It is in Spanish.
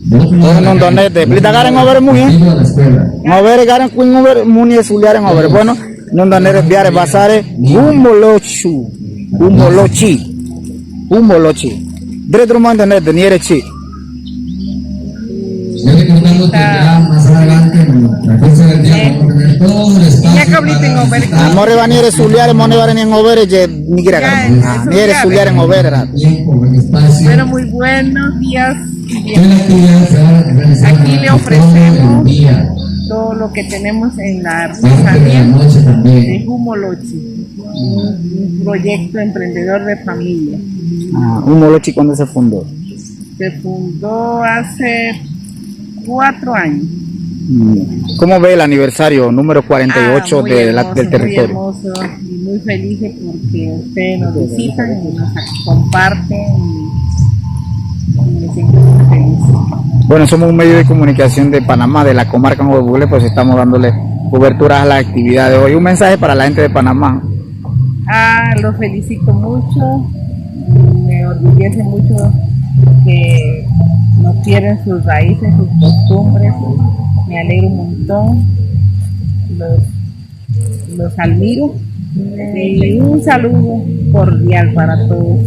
non donete plita garen over muni over garen kuin over muni suliaren over bueno non donere biare basare umolochi dretro man donete niere chi Recordando que ya más adelante en la fecha del día vamos a tener todo el espacio. amore vanire suliare mone varen en over je nigira garen niere suliaren over Bueno, muy buenos días. Aquí le ofrecemos todo lo que tenemos en la artesanía de Humolochi, un proyecto emprendedor de familia. Umolochi cuando se fundó Se fundó hace 4 años. ¿Cómo ve el aniversario número 48 muy del hermoso, territorio? Muy hermoso y muy felices porque ustedes nos visitan y nos comparten y me siento muy feliz. Bueno, somos un medio de comunicación de Panamá, de la comarca Nuevo, pues estamos dándole cobertura a la actividad de hoy. Un mensaje para la gente de Panamá. Los felicito mucho, me orgullece mucho que no pierden sus raíces, sus costumbres, me alegro un montón, los admiro y un saludo cordial para todos.